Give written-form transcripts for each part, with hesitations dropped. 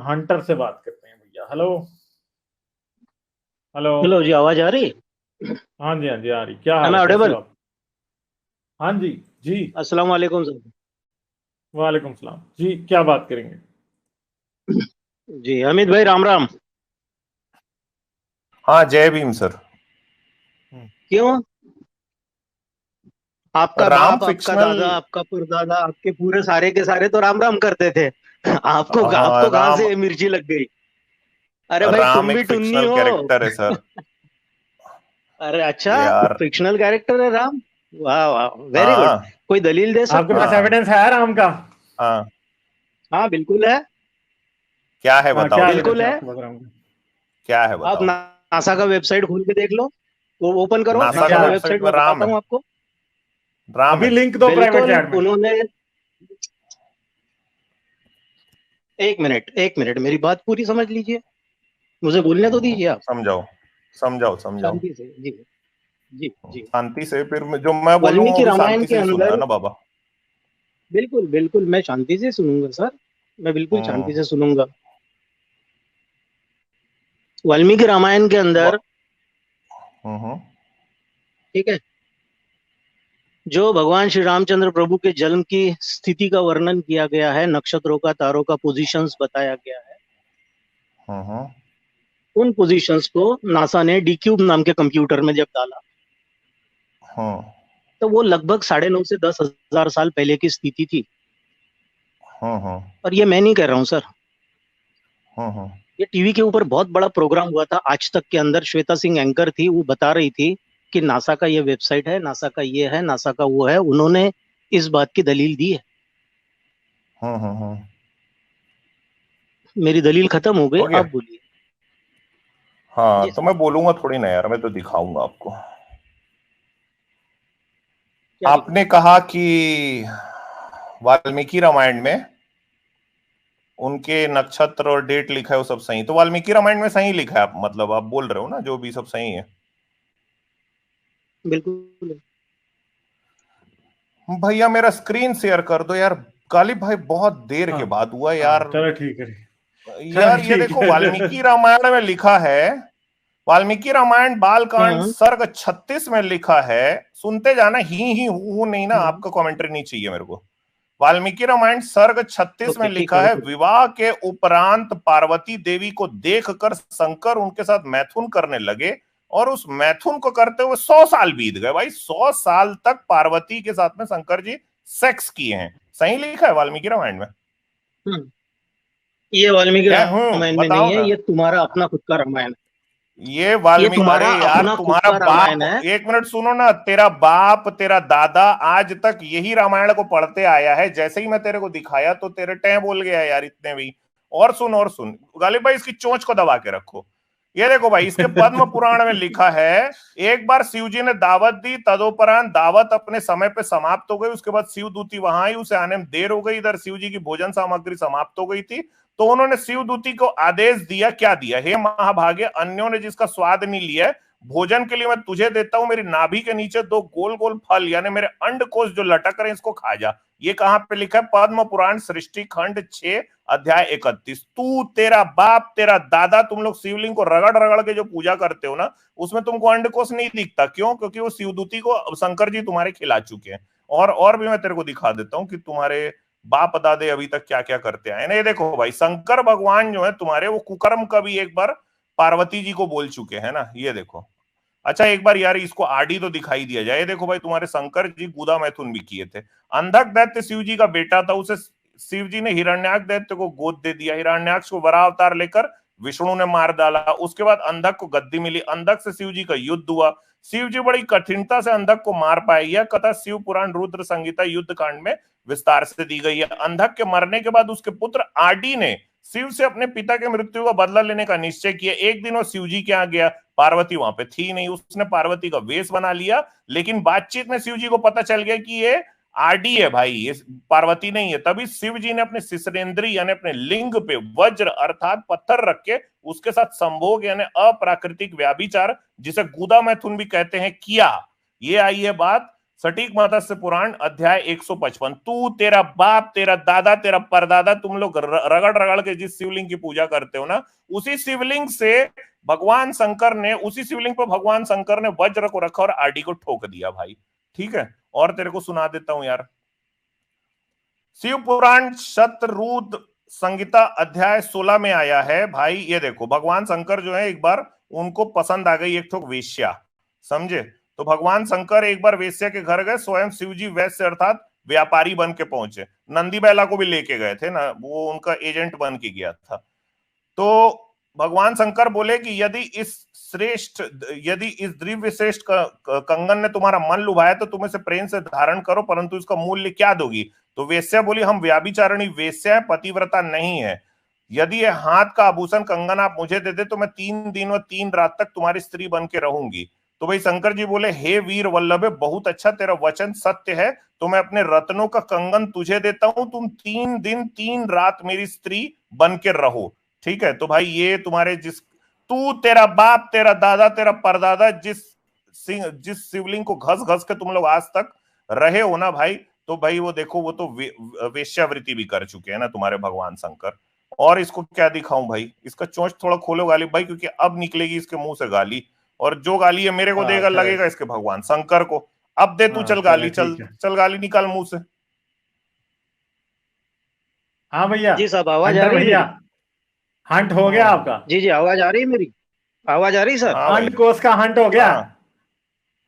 Hunter से बात करते हैं भैया। Hello hello. हेलो जी, आवाज आ रही? हाँ जी, हाँ जी, आ रही। क्या हाल एम है, आई कैसे ऑडिबल? हो आप? हाँ जी। जी। अस्सलाम वालेकुम सर। वालेकुम सलाम जी, क्या बात करेंगे? जी अमित भाई, राम राम। हाँ, जय भीम सर। क्यों? आपका राम बाप, आपका फिक्शनल। दादा, आपका परदादा, आपके पूरे सारे के सारे तो राम राम करते थे। आपको हाँ, आपको कहाँ राम। से ये मिर्ची लग गई? अरे भाई, राम तुम भी एक टुन्नी फिक्शनल हो। कैरेक्टर है सर। अरे अच्छा, यार। फिक्शनल कैरेक्टर है राम। वाह वाह, वेरी गुड। हाँ कोई दलील दे आपके सकते हो? पास हाँ एविडेंस है राम का? हाँ। हाँ बिल्कुल है। क्या है हाँ, बताओ क्या जरा। एविडेंस बिल्कुल है है। आपके पास राम का? क्या है आप बताओ। नासा का वेबसाइट खोल के देख लो। वो ओपन करो, नासा नासा का क्या का है? वेबसाइट वेबसाइट में मैं राम बताता है। हूँ आपको। राम अभी है। लिंक दो प्राइवेट बिल्कुल चैट में। उन्होंने। एक मिनट, एक मिनट, मेरी बात पूरी समझ लीजिए। मुझे बोलने तो दीजिए आप। समझाओ समझाओ समझाओ। शांति से जी। जी जी। शांति से फिर जो मैं बोलूंगा वो वाल्मीकि भी रामायण शांति के से ही सुनना अंदर। ना बाबा। बिल्कुल बिल्कुल, मैं शांति से सुनूंगा सर। मैं बिल्कुल हम्म शांति से सुनूंगा। वाल्मीकि रामायण के अंदर। व- हम्म। ठीक है। जो भगवान श्री रामचंद्र प्रभु के जन्म की स्थिति का वर्णन किया गया है, नक्षत्रों का, तारों का पोजीशंस बताया गया है। हम्म। उन पोजीशंस को नासा ने डी क्यूब नाम के कंप्यूटर में जब डाला, हम्म तो वो लगभग 9,500 से 10,000 साल पहले की स्थिति थी। हम्म। और ये मैं नहीं कह रहा हूँ सर। हम्म। ये टीवी के ऊपर बहुत बड़ा प्रोग्राम हुआ था आज तक के अंदर। श्वेता सिंह एंकर थी, वो बता रही थी कि नासा का ये वेबसाइट है, नासा का ये है, नासा का वो है। उन्होंने इस बात की दलील दी है। हम्म। मेरी दलील खत्म हो गई, हो गया। आप बोलिए। हाँ जी तो सर। मैं बोलूंगा थोड़ी ना यार, मैं तो दिखाऊंगा आपको। क्या आपने दिखाएंगे? कहा कि वाल्मीकि रामायण में उनके नक्षत्र और डेट लिखा है वो सब सही, तो वाल्मीकि रामायण में सही लिखा है, आप मतलब आप बोल रहे हो ना जो भी सब सही है। बिल्कुल। भैया मेरा स्क्रीन शेयर कर दो यार। गालिब भाई बहुत देर हाँ के बाद हुआ हाँ, यार। चलो ठीक है। चलो यार ये ठीक देखो है, चलो। वाल्मीकि रामायण में लिखा है। वाल्मीकि रामायण बालकांड हम्म सर्ग 36 में लिखा है। सुनते जाना, ही हूं नहीं ना, हम्म। आपका कमेंट्री नहीं चाहिए मेरे को। वाल्मीकि रामायण सर्ग 36 में ओके, ठीक है, लिखा है, ओके। विवाह के उपरांत पार्वती देवी को देखकर शंकर उनके साथ मैथुन करने लगे। और उस मैथुन को करते हुए 100 साल बीत गए। भाई 100 साल तक पार्वती के साथ में शंकर जी सेक्स किए हैं। सही लिखा है वाल्मीकि रामायण में। हम्म। ये वाल्मीकि क्या हूं रामायण में नहीं बताओ है, ना। ये तुम्हारा अपना खुद का रामायण ये है। ये वाल्मीकि, अरे तुम्हारा यार अपना खुद तुम्हारा का बाप, रामायण है। एक मिनट सुनो ना, तेरा बाप तेरा दादा आज तक यही रामायण को पढ़ते आया है। जैसे ही मैं तेरे को दिखाया तो तेरे टें बोल गया यार इतने भी। और सुन और सुन। गालिब भाई इसकी चोंच को दबा के रखो। ये देखो भाई, इसके पद्म पुराण में लिखा है, एक बार शिव जी ने दावत दी, तदोपरांत दावत अपने समय पे समाप्त हो गई। उसके बाद शिव दूती वहां आई, उसे आने में देर हो गई। इधर शिव जी की भोजन सामग्री समाप्त हो गई थी। तो उन्होंने शिव दूती को आदेश दिया, क्या दिया, हे महाभागे, अन्यों ने जिसका स्वाद नहीं लिया, भोजन के लिए मैं तुझे देता हूं, मेरी नाभि के नीचे दो गोल गोल फल यानी मेरे अंडकोश जो लटक रहे हैं इसको खा जा। ये कहां पे लिखा है? पद्म पुराण सृष्टि खंड 6 अध्याय 31। तू, तेरा बाप, तेरा दादा, तुम लोग शिवलिंग को रगड़ रगड़ के जो पूजा करते हो ना, उसमें तुमको अंडकोश नहीं दिखता। क्यों? क्योंकि वो शिवदूती को शंकर जी तुम्हारे खिला चुके हैं। और भी मैं तेरे को दिखा देता हूं कि तुम्हारे बाप दादे अभी तक क्या क्या करते आए ना। ये देखो भाई, शंकर भगवान जो है तुम्हारे, वो कुकर्म कभी एक बार पार्वती जी को बोल चुके हैं ना। ये देखो। अच्छा एक बार यार इसको आडी तो दिखाई दिया जाए। देखो भाई, तुम्हारे शंकर जी गुदा मैथुन भी किए थे। अंधक दैत्य शिव जी का बेटा था, उसे शिव जी ने हिरण्याक्ष दैत्य को गोद दे दिया। हिरण्याक्ष को वराह अवतार लेकर विष्णु ने मार डाला। उसके बाद अंधक को गद्दी मिली, अंधक से शिव जी का युद्ध हुआ। शिव जी बड़ी कठिनता से अंधक को मार पाए। यह कथा शिव पुराण रुद्र संहिता युद्ध कांड में विस्तार से दी गई है। अंधक के मरने के बाद उसके पुत्र आडी ने शिव से अपने पिता के मृत्यु का बदला लेने का निश्चय किया। एक दिन वो शिव जी के यहाँ गया, पार्वती वहां पे थी नहीं, उसने पार्वती का वेश बना लिया। लेकिन बातचीत में शिव जी को पता चल गया कि ये आडी है भाई, ये पार्वती नहीं है। तभी शिव जी ने अपने शिश्नेंद्री यानी अपने लिंग पे वज्र अर्थात पत्थर रख के उसके साथ संभोग यानी अप्राकृतिक व्याभिचार, जिसे गुदा मैथुन भी कहते हैं, किया। ये आई है बात सटीक मत्स्य पुराण अध्याय 155। तू, तेरा बाप, तेरा दादा, तेरा परदादा, तुम लोग रगड़ रगड़ के जिस शिवलिंग की पूजा करते हो ना, उसी शिवलिंग पर भगवान शंकर ने वज्र को रखा और आरडी को ठोक दिया भाई। ठीक है, और तेरे को सुना देता हूं यार। शिव पुराण शतरूद्र संहिता अध्याय 16 में आया है भाई। ये देखो, भगवान शंकर जो है, एक बार उनको पसंद आ गई एक ठोक वेश्या, समझे? तो भगवान शंकर एक बार वेश्या के घर गए, स्वयं शिवजी वैश्य अर्थात व्यापारी बन के पहुंचे। नंदी बैला को भी लेके गए थे ना, वो उनका एजेंट बन के गया था। तो भगवान शंकर बोले कि यदि इस दिव्य श्रेष्ठ कंगन ने तुम्हारा मन लुभाया तो तुम इसे प्रेम से धारण करो, परंतु इसका मूल्य क्या दोगी? तो वेश्या बोली, हम व्याभिचारिणी वेश्या है, पतिव्रता नहीं है। यदि ये हाथ का आभूषण कंगन आप मुझे दे दे तो मैं 3 दिन और 3 रात तक तुम्हारी स्त्री बन के रहूंगी। तो भाई शंकर जी बोले, हे वीर वल्लभ, बहुत अच्छा, तेरा वचन सत्य है, तो मैं अपने रत्नों का कंगन तुझे देता हूं, तुम 3 दिन 3 रात मेरी स्त्री बन के रहो। ठीक है, तो भाई ये तुम्हारे तू, तेरा बाप, तेरा दादा, तेरा परदादा जिस शिवलिंग को घस घस के तुम लोग आज तक रहे हो ना भाई, तो भाई वो देखो, वो तो वेश्यावृत्ति भी कर चुके हैं ना तुम्हारे भगवान शंकर। और इसको क्या दिखाऊं भाई? इसका चोंच थोड़ा खोलो गालिब भाई, क्योंकि अब निकलेगी इसके मुंह से गाली, और जो गाली है मेरे को देगा लगेगा इसके भगवान शंकर को। अब दे तू, चल गाली, चल गाली निकाल मुंह से। हाँ भैया जी साहब, आवाज आ रही है भैया, हंट हो गया आपका? जी जी, आवाज आ रही है मेरी? आवाज आ रही सर? अंडकोश का हंट हो गया?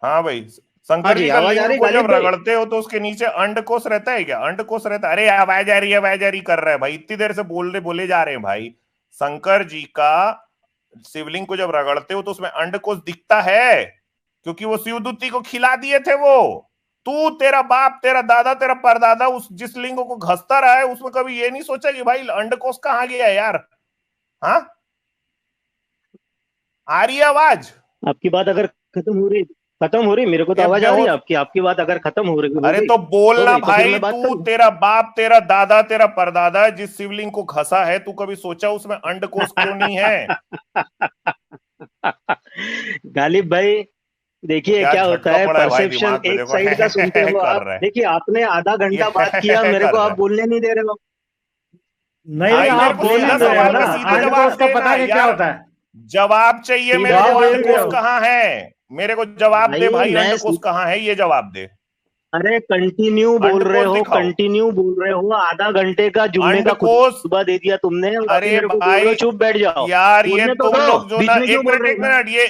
हाँ भाई, शंकर जी का लिंग को जब रगड़ते हो तो उसके नीचे अंडकोश रहता है क्या? अंडकोश रहता है। अरे आवाज आ रही है, आवाज आ रही कर रहा है भाई, इतनी देर से बोले जा रहे हैं भाई। शंकर जी का शिवलिंग को जब रगड़ते हो तो उसमें अंडकोश दिखता है, क्योंकि वो शिवदूती को खिला दिए थे वो। तू, तेरा बाप, तेरा दादा, तेरा परदादा उस जिस लिंग को घसता रहा है, उसमें कभी ये नहीं सोचा कि भाई अंडकोश कहाँ गया यार? हाँ, आ रही है आवाज? आपकी बात अगर खत्म हो रही, मेरे को तो आवाज आ रही है आपकी बात अगर खत्म हो रही। अरे तो बोलना भाई, तू, तेरा बाप, तेरा दादा, तेरा परदादा जिस शिवलिंग को घसा है, तू कभी सोचा उसमें अंडकोश क्यों नहीं है? गालिब भाई, देखिए क्या होता है, परसेप्शन एक साइड का सुनते हो आप। देखिए, आपने आधा घंटा बात किया, मेरे को आप बोलने नहीं दे रहे हो। नहीं, आप बोलने दे रहे हो ना। अंडकोश का पता है क्या होता है? जवाब चाहिए मेरे को, अंडकोश कहाँ है? मेरे को जवाब दे भाई, अंडकोश कहाँ है, ये जवाब दे। अरे कंटिन्यू बोल रहे हो, आधा घंटे का जुम्मे का खुतबा दे दिया तुमने। अरे भाई चुप बैठ जाओ यार, ये तुम लोग जो ना, एक मिनट ये,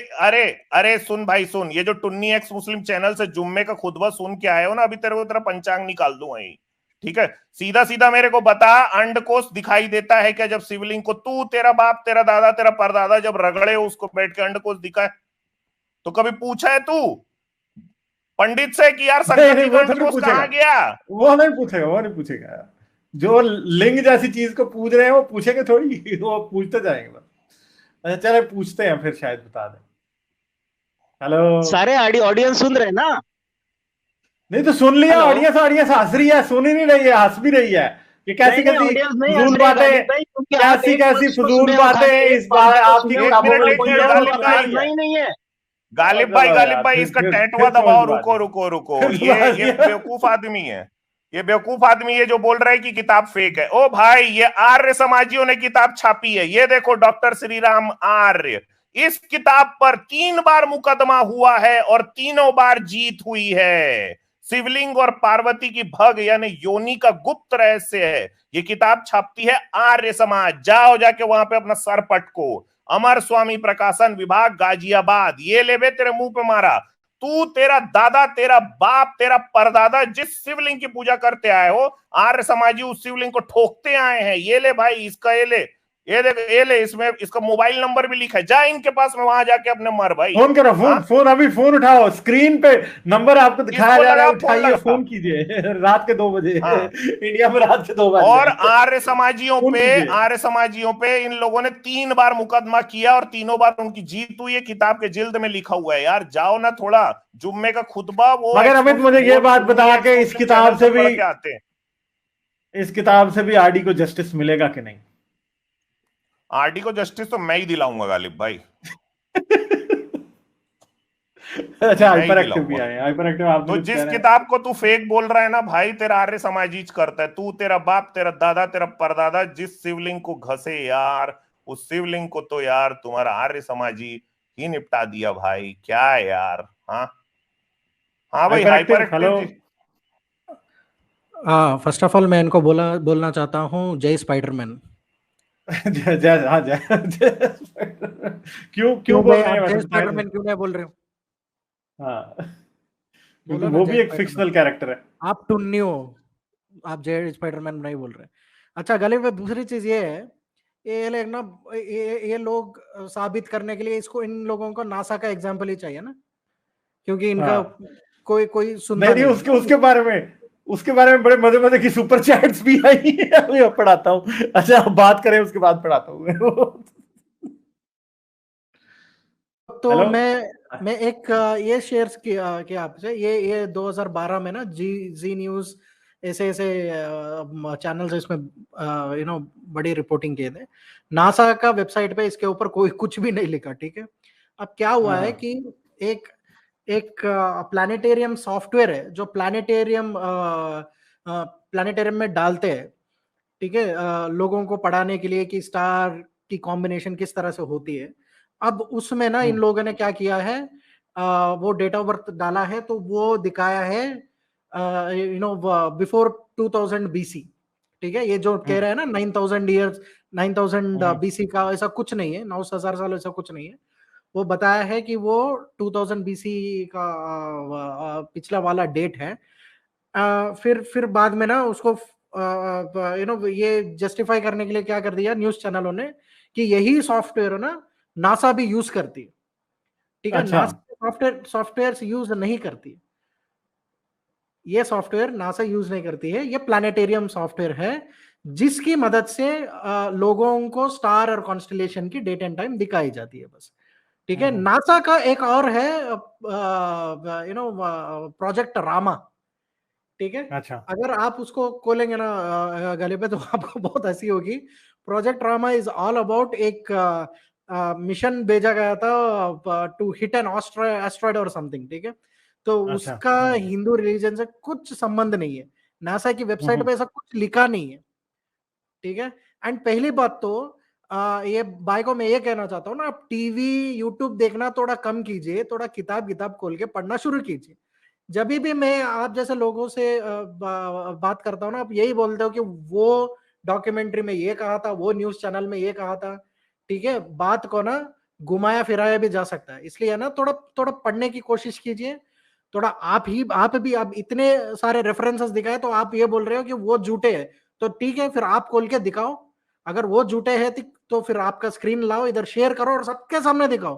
अरे सुन भाई सुन, ये जो टुन्नी एक्स मुस्लिम चैनल से जुम्मे का खुतबा सुन के आए हो ना, अभी तेरे को तेरा पंचांग निकाल दूं वहीं। ठीक है, सीधा सीधा मेरे को बता, अंडकोश दिखाई देता है क्या जब शिवलिंग को तू, तेरा बाप, तेरा दादा, तेरा परदादा जब रगड़े उसको बैठ के अंडकोश दिखा है? तो कभी पूछा है तू पंडित से कि यार शंकर जी का अंडकोश कहाँ गया? वो नहीं पूछेगा। जो लिंग जैसी चीज को पूछ रहे हैं वो पूछेंगे थोड़ी, वो पूछते जाएंगे बस। अच्छा चले, पूछते हैं फिर, शायद बता दें। हेलो, सारे ऑडियंस सुन रहे हैं ना? नहीं तो सुन लिया, ऑडियंस हंस रही है, सुन ही नहीं रही है, हंस भी रही है। ये कैसी फजूल बातें, कैसी फजूल बातें इस बार आपकी किताबों में नहीं है। गालिब भाई इसका टैटुआ दबाओ। रुको, ये बेवकूफ आदमी है, ये बेवकूफ आदमी है जो बोल रहा है कि किताब फेक है। ओ भाई, ये आर्य समाजियों ने किताब छापी है, ये देखो, डॉक्टर श्री राम आर्य। इस किताब पर 3 बार मुकदमा हुआ है और तीनों बार जीत हुई है। शिवलिंग और पार्वती की भग यानी योनि का गुप्त रहस्य है। ये किताब छापती है आर्य समाज। जाओ जाके वहां पे अपना सर पटको। अमर स्वामी प्रकाशन विभाग, गाजियाबाद। ये ले बे, तेरे मुंह पे मारा। तू, तेरा दादा, तेरा बाप, तेरा परदादा जिस शिवलिंग की पूजा करते आए हो, आर्य समाजी उस शिवलिंग को ठोकते आए हैं। ये ले भाई, इसका ये ले, ये देख, ये ले, इसमें इसका मोबाइल नंबर भी लिखा है। जा इनके पास में, वहां जाके अपने मर भाई। फोन करो, फोन अभी फोन उठाओ, स्क्रीन पे नंबर आपको दिखाया जा रहा है, उठाइए, फोन कीजिए। रात के 2 बजे, इंडिया में रात के 2 बजे। और आर्य समाजियों पे इन लोगों ने 3 बार मुकदमा किया और तीनों बार उनकी जीत हुई है। किताब के जिल्द में लिखा हुआ है। यार जाओ ना, थोड़ा जुम्मे का खुतबा वो। मगर अमित, मुझे ये बात बता के इस किताब से भी आरडी को जस्टिस मिलेगा कि नहीं? आरडी को जस्टिस तो मैं ही दिलाऊंगा गालिब भाई। अच्छा, मैं ही हाइपर एक्टिव भी गिलाऊंगा। आए, हाइपर एक्टिव आप तो जिस किताब को तू फेक बोल रहा है ना भाई, तेरा आर्य समाजीच करता है। तू, तेरा बाप, तेरा दादा, तेरा परदादा जिस शिवलिंग को घसे यार, उस शिवलिंग को तो यार तुम्हारा आर्य समाजी ही निपटा दिया भाई। क्या है यार। हाँ हाँ भाई, hyper hyper active. Hello. Active जी। हाँ, फर्स्ट ऑफ ऑल मैं इनको बोलना चाहता हूँ जय स्पाइडरमैन। जय जय, हाँ जय, क्यों क्यों क्यों बोल भाई, रहे हैं आप वैसे जय बताएं तो। स्पाइडरमैन क्यों नहीं बोल रहे हो? हाँ, क्योंकि बोलो ना वो जय भी एक स्पाइडरमैन। फिक्शनल कैरेक्टर है। आप टुन्नी हो, आप जय स्पाइडरमैन नहीं बोल रहे। अच्छा गले में दूसरी चीज ये है, ये लोग ना, ये लोग साबित करने के लिए इसको, इन लोगों को नासा का एग्जाम्पल ही चाहिए ना, क्योंकि इनका हाँ, कोई कोई सुनता नहीं नहीं है उसके ना। उसके बारे में बड़े मजे मजे की सुपर चैट्स भी आई है, अभी मैं पढ़ाता हूँ। अच्छा, आप बात करें उसके बाद पढ़ाता हूँ मैं वो। तो हेलो। मैं एक ये शेयर्स किया आपसे, ये 2012 में ना जी न्यूज ऐसे ऐसे चैनल्स इसमें बड़ी रिपोर्टिंग किए थे। नासा का वेबसाइट पे इसके ऊपर कोई कुछ भी नहीं लिखा, ठीक है। अब क्या हुआ है कि एक एक प्लानिटेरियम सॉफ्टवेयर है जो प्लानिटेरियम में डालते हैं, ठीक है, लोगों को पढ़ाने के लिए कि स्टार की कॉम्बिनेशन किस तरह से होती है। अब उसमें ना इन लोगों ने क्या किया है, वो डेट ऑफ बर्थ डाला है, तो वो दिखाया है बिफोर 2000 बीसी, ठीक है। ये जो कह रहे हैं ना 9000 ईयर्स, 9000 बीसी का, ऐसा कुछ नहीं है, 9000 साल ऐसा कुछ नहीं है। वो बताया है कि वो 2000 बीसी का पिछला वाला डेट है। फिर बाद में ना उसको ये जस्टिफाई करने के लिए क्या कर दिया न्यूज चैनलों ने, कि यही सॉफ्टवेयर ना नासा भी यूज करती है, ठीक है। अच्छा। नासा सॉफ्टवेयर यूज नहीं करती, ये सॉफ्टवेयर नासा यूज नहीं करती है। ये प्लानिटेरियम सॉफ्टवेयर है जिसकी मदद से लोगों को स्टार और कॉन्स्टलेशन की डेट एंड टाइम दिखाई जाती है, बस, ठीक है। नासा का एक और है प्रोजेक्ट रामा, ठीक है। अच्छा। अगर आप उसको खोलेंगे ना गले पे, तो आपको बहुत हंसी होगी। Project Rama is all about एक मिशन भेजा गया था टू हिट एन एस्ट्रॉइड और समथिंग, ठीक है। तो अच्छा। उसका हिंदू रिलीजन से कुछ संबंध नहीं है, नासा की वेबसाइट पे ऐसा कुछ लिखा नहीं है, ठीक है। एंड पहली बात तो ये भाई को मैं ये कहना चाहता हूँ ना, आप टीवी यूट्यूब देखना थोड़ा कम कीजिए, थोड़ा किताब खोल के पढ़ना शुरू कीजिए। जब भी मैं आप जैसे लोगों से बात करता हूँ ना, आप यही बोलते हो कि वो डॉक्यूमेंट्री में ये कहा था, वो न्यूज चैनल में ये कहा था, ठीक है। बात को ना घुमाया फिराया भी जा सकता है, इसलिए ना थोड़ा थोड़ा पढ़ने की कोशिश कीजिए। थोड़ा आप भी आप इतने सारे रेफरेंसेस दिखाए, तो आप ये बोल रहे हो कि वो झूठे हैं, तो ठीक है, फिर आप खोल के दिखाओ। अगर वो झूठे हैं तो फिर आपका स्क्रीन लाओ, इधर शेयर करो और सबके सामने दिखाओ,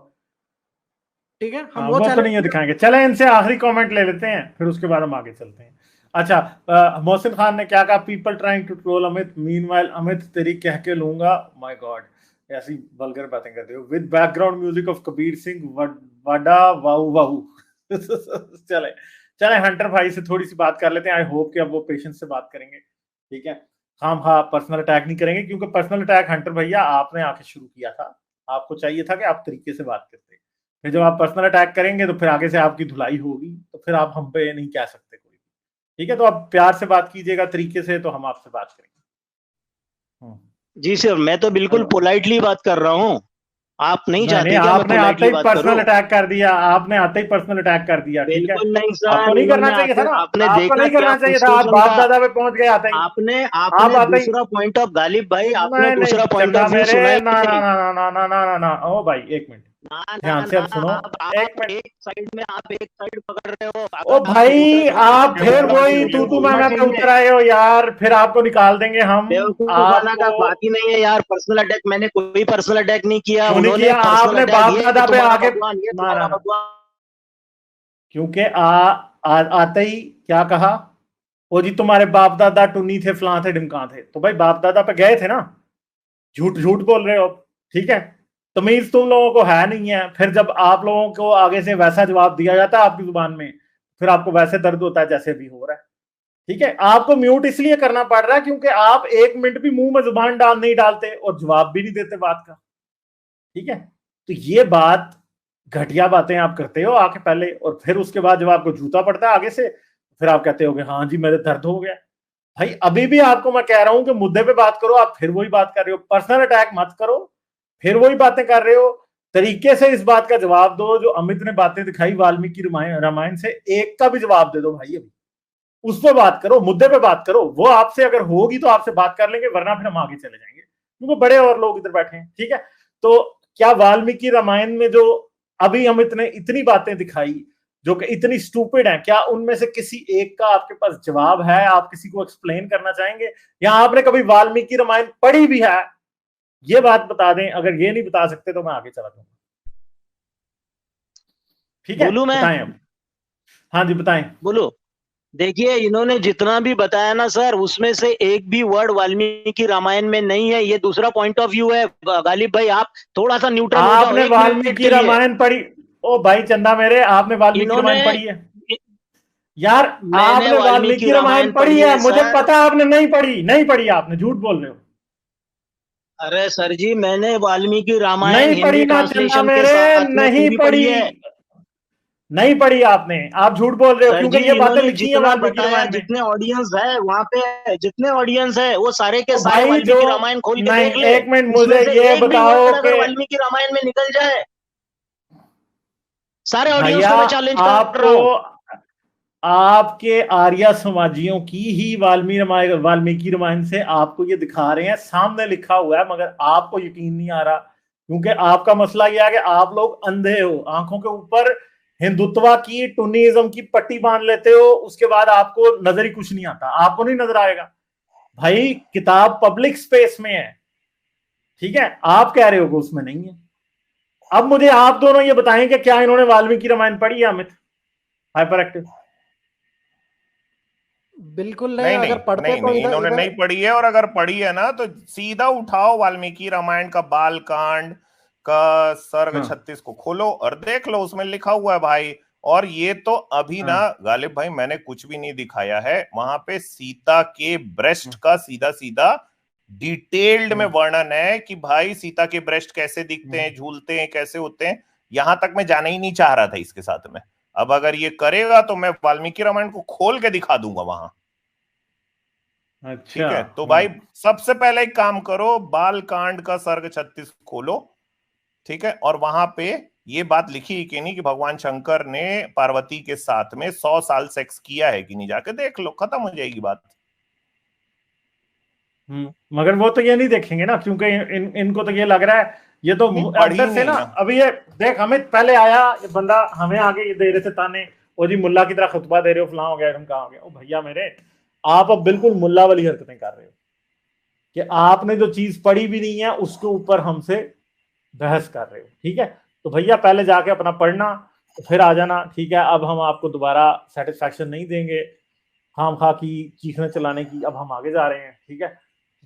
ठीक है। हम वो वो तो नहीं है चैलेंज। दिखाएंगे। चले इनसे आखिरी कमेंट ले लेते हैं, फिर उसके बाद हम आगे चलते हैं। अच्छा, मोहसिन खान ने क्या कहा, people trying to troll Amit, meanwhile Amit तेरी कह के लूंगा, माय गॉड, ऐसी वल्गर बातें करते हो, with background music of Kabir Singh, vada वाहू वाहू। चले चले, हंटर भाई से थोड़ी सी बात कर लेते हैं। आई होप कि अब वो पेशेंस से बात करेंगे, ठीक है। हम हाँ पर्सनल अटैक नहीं करेंगे, क्योंकि पर्सनल अटैक हंटर भैया आपने आके शुरू किया था। आपको चाहिए था कि आप तरीके से बात करते। फिर जब आप पर्सनल अटैक करेंगे तो फिर आगे से आपकी धुलाई होगी, तो फिर आप हम पे नहीं कह सकते कोई, ठीक है। तो आप प्यार से बात कीजिएगा, तरीके से, तो हम आपसे बात करेंगे। जी सर, मैं तो बिल्कुल पोलाइटली बात कर रहा हूँ। आप नहीं नहीं चाहते क्या मैं आपने आते पोलाइटली ही बात पर्सनल करूं? अटैक कर दिया, आपने आते ही पर्सनल अटैक कर दिया, ठीक है। बिल्कुल नहीं आपको सर, नहीं करना इन्होंने चाहिए था ना, आपने आपको देखा नहीं क्या करना चाहिए था। आप फ्रस्ट्रेशन बाप का? दादा पे पहुंच गए आते ही। आपने आप आपने आते ही दूसरा पॉइंट ऑफ, गालिब भाई, आपने नहीं नहीं दूसरा पॉइंट चंदा ऑफ व्यू मेरे, सुना ही ना ना नहीं। ना ना ना ना ना ना ना, ओ भाई एक मिनट, ना ना ध्यान से ना, अब सुनो। एक आप मिनट, एक साइड में, आप एक साइड पकड़ रहे हो। ओ अगर आपको दूसरे भाई साइड पे आप खड़े फिर होकर वही मुझे तू बोलना मैं पे चाहिए। उतर आए हो यार, फिर आपको निकाल देंगे हम। बेवकूफाना का आपको बात ही नहीं है यार। पर्सनल अटैक, मैंने कोई पर्सनल अटैक नहीं किया, क्यों नहीं उन्होंने किया? पर्सनल आपने अटैक बाप ये कि दादा पे तुम्हारा आके, भगवान, ये ना ना तुम्हारा ना, भगवान। क्योंकि आते ही क्या कहा, ओ जी तुम्हारे बाप दादा टुन्नी थे, फलां थे, ढिमका थे, तो भाई बाप दादा पे गए थे ना। झूठ झूठ बोल रहे हो, ठीक है। तमीज तुम लोगों को है नहीं है, फिर जब आप लोगों को आगे से वैसा जवाब दिया जाता है आपकी जुबान में, फिर आपको वैसे दर्द होता है जैसे भी हो रहा है, ठीक है। आपको म्यूट इसलिए करना पड़ रहा है क्योंकि आप एक मिनट भी मुंह में जुबान नहीं डालते और जवाब भी नहीं देते बात का, ठीक है। तो ये बात घटिया बातें आप करते हो आके पहले, और फिर उसके बाद जब आपको जूता पड़ता है आगे से, फिर आप कहते हो कि हाँ जी मेरे दर्द हो गया। भाई अभी भी आपको मैं कह रहा हूं कि मुद्दे पे बात करो, आप फिर वही बात कर रहे हो, पर्सनल अटैक मत करो, फिर वही बातें कर रहे हो। तरीके से इस बात का जवाब दो, जो अमित ने बातें दिखाई वाल्मीकि रामायण से, एक का भी जवाब दे दो भाई। अभी उस पर बात करो, मुद्दे पे बात करो। वो आपसे अगर होगी तो आपसे बात कर लेंगे, वरना फिर हम आगे चले जाएंगे, क्योंकि बड़े और लोग इधर बैठे हैं। ठीक है, तो क्या वाल्मीकि रामायण में जो अभी अमित ने इतनी बातें दिखाई जो कि इतनी स्टूपिड है, क्या उनमें से किसी एक का आपके पास जवाब है? आप किसी को एक्सप्लेन करना चाहेंगे, या आपने कभी वाल्मीकि रामायण पढ़ी भी है? ये बात बता दें। अगर ये नहीं बता सकते तो मैं आगे चला दूंगा। ठीक है, बोलूं मैं? बताएं अब। हाँ जी बताएं। बोलो। देखिए, इन्होंने जितना भी बताया ना सर, उसमें से एक भी वर्ड वाल्मीकि रामायण में नहीं है। ये दूसरा पॉइंट ऑफ व्यू है। गालिब भाई आप थोड़ा सा न्यूट्रल हो जाओ आपने एक मिनट वाल्मीकि के लिए। रामायण पढ़ी? ओ भाई चंदा मेरे, आपने वाल्मीकि रामायण पढ़ी है? यार आपने वाल्मीकि रामायण पढ़ी है? मुझे पता आपने नहीं पढ़ी, नहीं पढ़ी, आपने झूठ बोल रहे हो। अरे सर जी, मैंने वाल्मीकि रामायण नहीं पढ़ी हिंदी ना चंदा ट्रांसलेशन के मेरे, साथ में नहीं पूरी पढ़ी, है। नहीं पढ़ी आपने, आप झूठ बोल रहे हो, सर क्योंकि जी, ये बातें इन्होंने लिखी है जितना वाल्मीकि बताया, रामायण में। जितने ऑडियंस है वहाँ पे, जितने ऑडियंस है वो सारे के तो सारे भाई जो वाल्मीकि रामायण खोल के नहीं, देख ले। एक मिनट उसमें मुझे से ये एक भी बताओ वर्ड अगर कि वाल्मीकि रामायण में निकल जाए, सारे ऑडियंस भैया को मैं चैलेंज कर रहा आपको, हूँ। आपके आर्य समाजियों की ही वाल्मीकि रामायण से आपको ये दिखा रहे हैं, सामने लिखा हुआ है, मगर आपको यकीन नहीं आ रहा, क्योंकि आपका मसला यह है कि आप लोग अंधे हो। आंखों के ऊपर हिंदुत्वा की, टुनिज्म की पट्टी बांध लेते हो, उसके बाद आपको नजर ही कुछ नहीं आता, आपको नहीं नजर आएगा। भाई किताब पब्लिक स्पेस में है, ठीक है, आप कह रहे हो कि उसमें नहीं है। अब मुझे आप दोनों ये बताएं कि क्या इन्होंने वाल्मीकि रामायण पढ़ी है? Amit hyper active? बिल्कुल नहीं नहीं। अगर पढ़ते नहीं तो नहीं, इधर इन्होंने इधर नहीं पढ़ी है। और अगर पढ़ी है ना तो सीधा उठाओ वाल्मीकि रामायण का बाल कांड का सर्ग 36 को खोलो और देख लो, उसमें लिखा हुआ है भाई। और ये तो अभी ना गालिब भाई मैंने कुछ भी नहीं दिखाया है, वहां पे सीता के ब्रेस्ट का सीधा सीधा डिटेल्ड में वर्णन है कि भाई सीता के ब्रेस्ट कैसे दिखते हैं, झूलते हैं, कैसे होते हैं। यहां तक मैं जाना ही नहीं चाह रहा था इसके साथ में। अब अगर ये करेगा तो मैं वाल्मीकि रामायण को खोल के दिखा दूंगा वहां। अच्छा, ठीक है, तो भाई सबसे पहले एक काम करो, बाल कांड का सर्ग 36 खोलो, ठीक है, और वहां पे ये बात लिखी कि नहीं कि भगवान शंकर ने पार्वती के साथ में 100 साल सेक्स किया है कि नहीं, जाके देख लो, खत्म हो जाएगी बात। मगर वो तो ये नहीं देखेंगे ना, क्योंकि इनको तो ये लग रहा है, ये तो अंदर से ना, अभी ये देख अमित पहले आया ये बंदा, हमें आगे ये दे रहे थे ताने, ओ जी मुल्ला की तरह खुतबा दे रहे हो, फलां हो गया, तुम कहाँ हो गया। ओ भैया मेरे, आप अब बिल्कुल मुल्ला वाली हरकतें कर रहे हो कि आपने जो चीज पढ़ी भी नहीं है उसके ऊपर हमसे बहस कर रहे हो। ठीक है, तो भैया पहले जाके अपना पढ़ना, तो फिर आ जाना। ठीक है, अब हम आपको दोबारा सेटिस्फैक्शन नहीं देंगे खाम खा की चीखने चलाने की, अब हम आगे जा रहे हैं। ठीक है,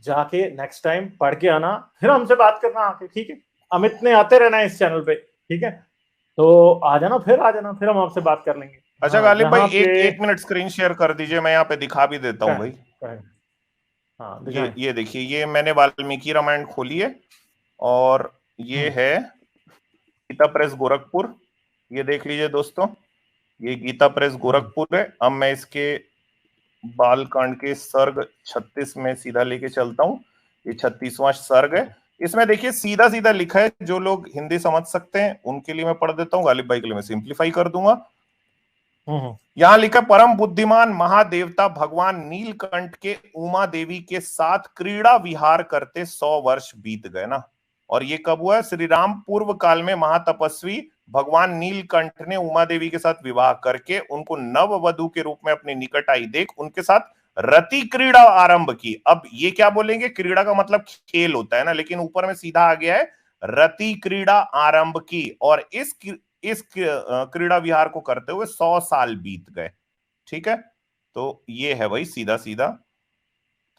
जाके नेक्स्ट टाइम पढ़ के आना, फिर हमसे बात करना आके। ठीक है, अमित ने आते रहना है इस चैनल पे। ठीक है, तो आ जाना, फिर आ जाना, फिर हम आपसे बात कर लेंगे। अच्छा गालिब भाई एक मिनट स्क्रीन शेयर कर दीजिए, मैं यहाँ पे दिखा भी देता हूँ भाई। हाँ, ये देखिए, ये मैंने वाल्मीकि रामायण खोली है और ये है गीता प्रेस गोरखपुर। ये देख लीजिए दोस्तों, ये गीता प्रेस गोरखपुर है। अब मैं इसके बालकांड के सर्ग 36 में सीधा लेके चलता हूँ। ये 36वां सर्ग है। इसमें देखिए सीधा सीधा लिखा है, जो लोग हिंदी समझ सकते हैं उनके लिए मैं पढ़ देता हूँ, गालिब भाई के लिए मैं सिंप्लीफाई कर दूंगा। यहां लिखा, परम बुद्धिमान महादेवता भगवान नीलकंठ के उमा देवी के साथ क्रीड़ा विहार करते 100 वर्ष बीत गए ना। और ये कब हुआ? श्री राम पूर्व काल में महातपस्वी भगवान नीलकंठ ने उमा देवी के साथ विवाह करके उनको नववधु के रूप में अपने निकट आई देख उनके साथ रति क्रीड़ा आरंभ की। अब ये क्या बोलेंगे, क्रीड़ा का मतलब खेल होता है ना, लेकिन ऊपर में सीधा आ गया है रति क्रीड़ा आरंभ की। और इस क्रीड़ा विहार को करते हुए 100 साल बीत गए। ठीक है, तो ये है भाई सीधा सीधा।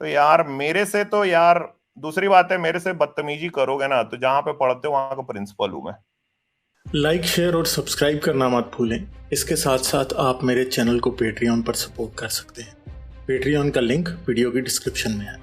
तो यार मेरे से तो यार, दूसरी बात है, मेरे से बदतमीजी करोगे ना तो जहां पे पढ़ते हो वहां का प्रिंसिपल हूं मैं। लाइक, शेयर और सब्सक्राइब करना मत भूलें। इसके साथ साथ आप मेरे चैनल को पेट्रियन पर सपोर्ट कर सकते हैं। पेट्रियन का लिंक वीडियो की डिस्क्रिप्शन में है।